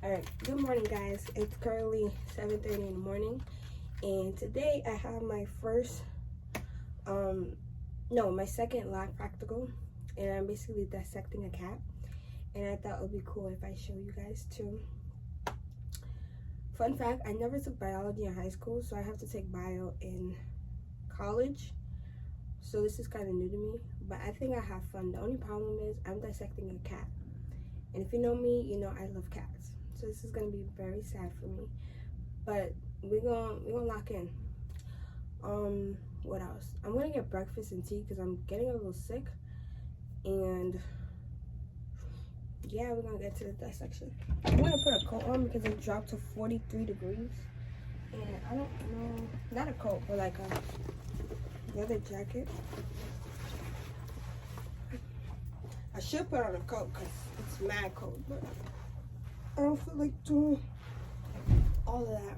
Alright, good morning guys. It's currently 7:30 in the morning and today I have my first my second lab practical, and I'm basically dissecting a cat, and I thought it would be cool if I show you guys too. Fun fact, I never took biology in high school, so I have to take bio in college, so this is kind of new to me, but I think I have fun. The only problem is I'm dissecting a cat, and if you know me, you know I love cats. So this is gonna be very sad for me, but we're gonna lock in. What else? I'm gonna get breakfast and tea because I'm getting a little sick, and yeah, we're gonna get to the dissection. I'm gonna put a coat on because it dropped to 43 degrees, and I don't know, not a coat, but like a leather jacket. I should put on a coat because it's mad cold, but I don't feel like doing all of that.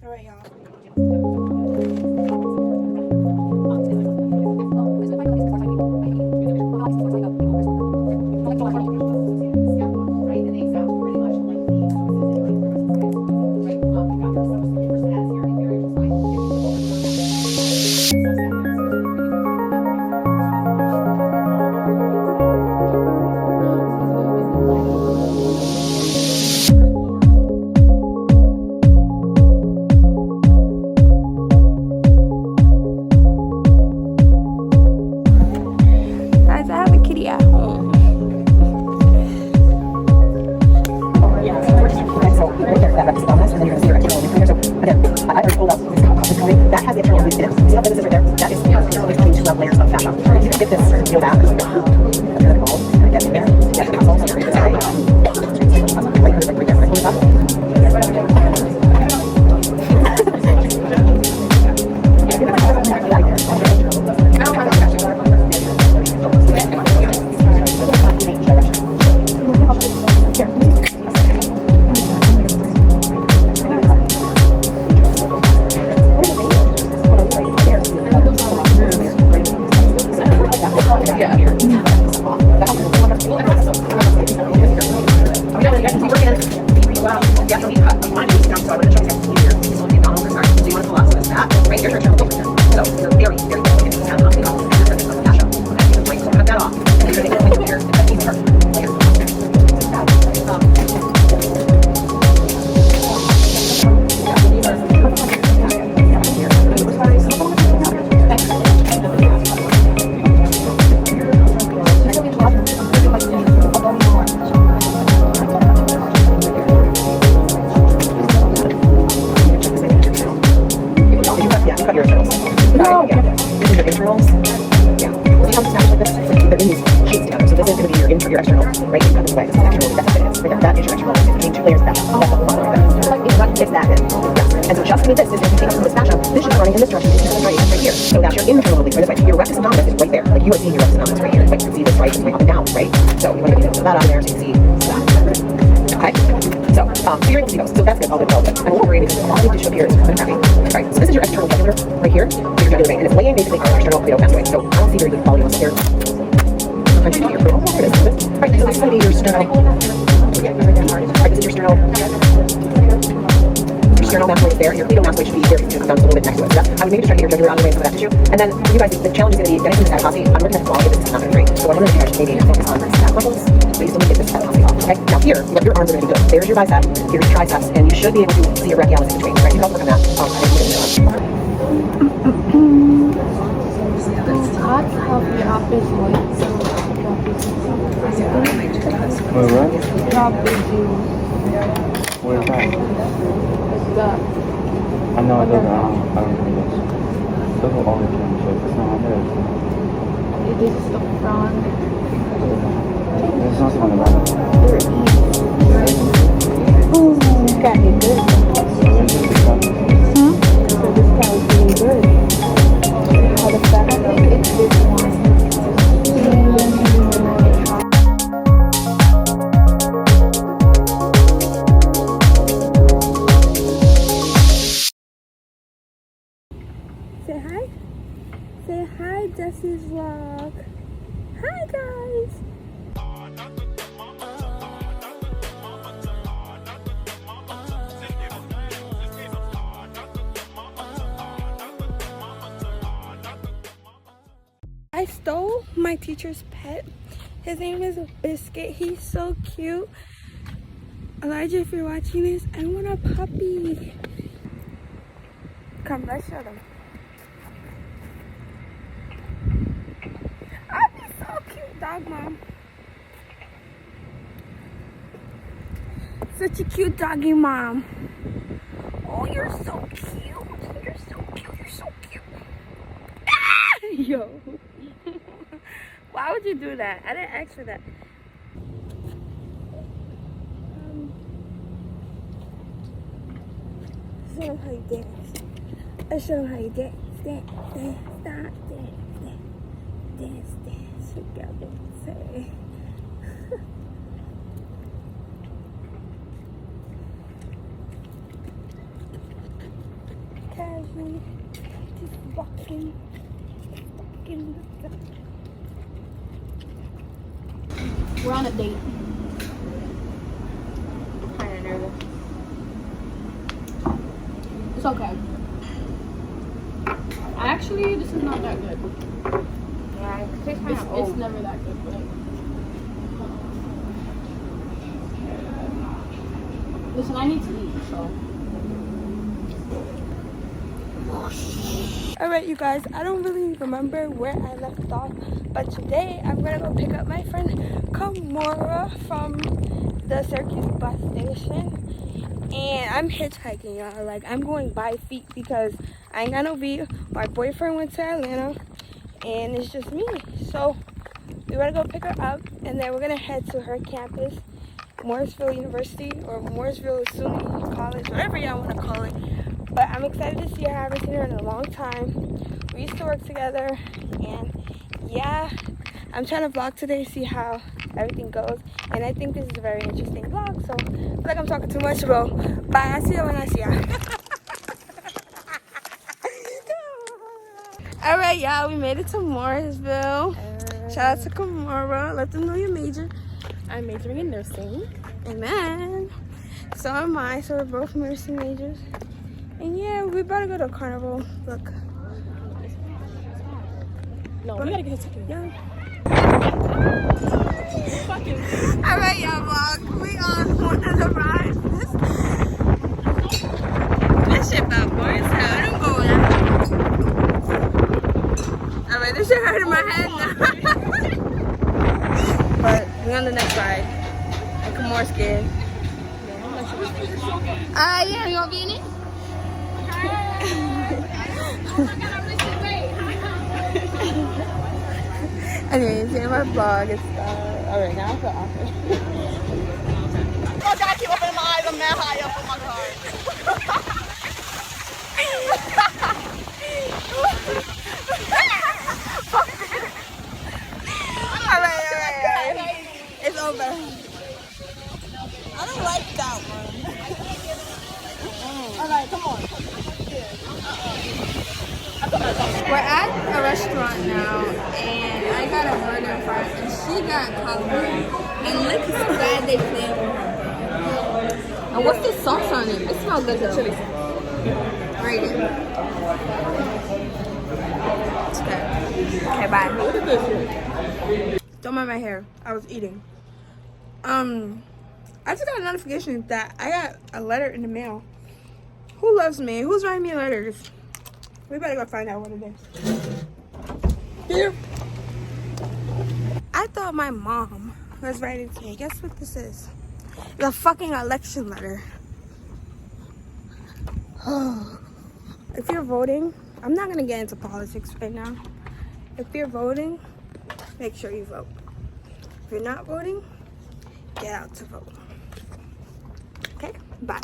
All right, y'all. That has the internal loop in it. See how big this is right there? That is between 2 layers of fascia. You can get this peel back. Get in there. Get the muscles. Right there. Right there. Pull it up. Your external, right? This is external. That's what it is. Right, that is your external. It's between 2 layers of fascia. That's what the front is that. Yes. And so just with this, if you take up from this fascia, this is running in this direction. This is right here. So that's your internal oblique. Right this way. Your rectus abdominis is right there. Like you are seeing your rectus abdominis right here. Like you can see this right, it's way up and down, right? So you want to get that out of there so you can see that. Okay. So you're able to see those. So that's good. All good. And we'll worry because a lot of the tissue up here is kind of heavy. Right. So this is your external jugular right here. Your jugular vein, and it's laying basically on your external cledo pathway. So I don't see very good quality ones here. Right, so this is going to be your sternal. Right, this is your sternal. Your sternal mastoid is there. Your cledo mastoid should be here. It comes a little bit next to it. So I would maybe try to get your jugular out of the way of some of that tissue. And then for you guys, the challenge is going to be getting this adiposity. I'm looking at the quality of this. It's not going to be great. So what I'm going to do is maybe focus on back muscles. So you still need to get this adiposity off. Okay. Now here, your arms are going to be good. There's your bicep. Here's your triceps, and you should be able to see your brachialis in between. Right. You can work on that. It's hard to help your office voice. Where, right? Where's that? I know I don't think this. Those are all the time, so it's not on there. It is the front. There's nothing on the back. Ooh, this guy is good. So this guy is really good. Oh, the back, I think it's this one. Say hi. Say hi, Jesse's vlog. Hi, guys. I stole my teacher's pet. His name is Biscuit. He's so cute. Elijah, if you're watching this, I want a puppy. Come, let's show them. Oh, he's so cute, dog mom. Such a cute doggy mom. Oh, you're so cute. You're so cute. You're so cute. Ah! Yo. Why would you do that? I didn't ask for that. Show them how you dance. Let's show them how you dance. Dance, dance, dance, dance, dance, dance, dance together. Say. Casually, just walking with the. We're on a date. Kinda nervous. It's okay. Actually, this is not that good. Yeah, it tastes kind of It's old. never that good, but listen, I need to eat, so. Alright, you guys, I don't really remember where I left off, but today I'm gonna go pick up my friend Kamora from the Syracuse bus station. And I'm hitchhiking, y'all. Like, I'm going by feet because I ain't got no V. My boyfriend went to Atlanta, and it's just me. So, we gotta go pick her up, and then we're gonna head to her campus, Morrisville University, or Morrisville SUNY College, whatever y'all wanna call it. But I'm excited to see her. I haven't seen her in a long time. We used to work together, and yeah, I'm trying to vlog today, see how everything goes. And I think this is a very interesting vlog, so I feel like I'm talking too much, bro. Bye, I'll see you when I see ya. Alright, y'all, we made it to Morrisville. Shout out to Kamora. Let them know your major. I'm majoring in nursing. Amen. So am I, so we're both nursing majors. And yeah, we better go to Carnival. Look. No, we gotta get a ticket. Yeah. Alright, y'all, vlog. We on one of the rides. This shit bad boy as hell. I don't go there. Alright, this shit hurting my head now. But we're on the next ride. Like, I'm more scared. Yeah, you wanna be in it? Anyways, in my vlog, it's alright, now I feel awkward. Oh, God, keep opening my eyes. I'm that high up. Oh, my God. Alright. It's over. I don't like that one. Alright, come on. We're at a restaurant now, and I got a burger fry, and she got calamari. And look how bad they play. And what's the sauce on it? It smells good though. Chili sauce. Rate it. It's good. Okay, bye. Look at this. Don't mind my hair. I was eating. I just got a notification that I got a letter in the mail. Who loves me? Who's writing me letters? We better go find out what it is. Here. I thought my mom was writing to me. Guess what this is? The fucking election letter. If you're voting, I'm not gonna get into politics right now. If you're voting, make sure you vote. If you're not voting, get out to vote. Okay, bye.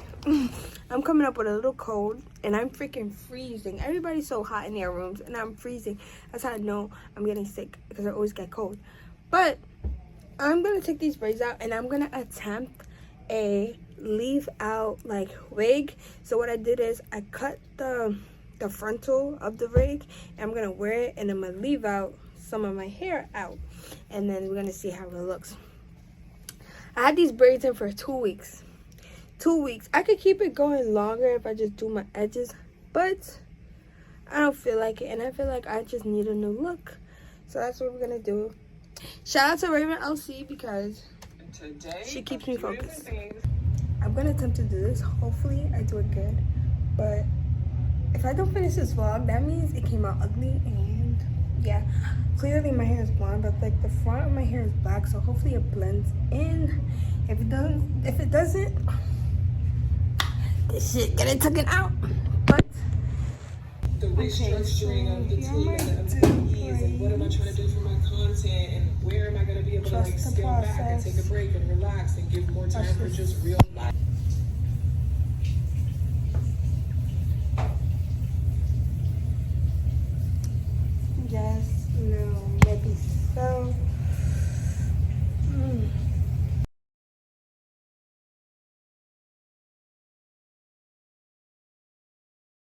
I'm coming up with a little code, and I'm freaking freezing. Everybody's so hot in their rooms, and I'm freezing. That's how I know I'm getting sick, because I always get cold. But I'm gonna take these braids out, and I'm gonna attempt a leave out like wig. So what I did is I cut the the frontal of the wig, and I'm gonna wear it, and I'm gonna leave out some of my hair out, and then we're gonna see how it looks. I had these braids in for 2 weeks. 2 weeks. I could keep it going longer if I just do my edges, but I don't feel like it, and I feel like I just need a new look. So that's what we're gonna do. Shout out to Raven LC because she keeps me focused. I'm gonna attempt to do this. Hopefully I do it good, but if I don't finish this vlog, that means it came out ugly. And yeah, clearly my hair is blonde, but like the front of my hair is black, so hopefully it blends in. If it doesn't, this shit getting taken out. But the restructuring of the team and the employees and what am I trying to do for my content and where am I going to be able to like scale back and take a break and relax and give more time for just real life.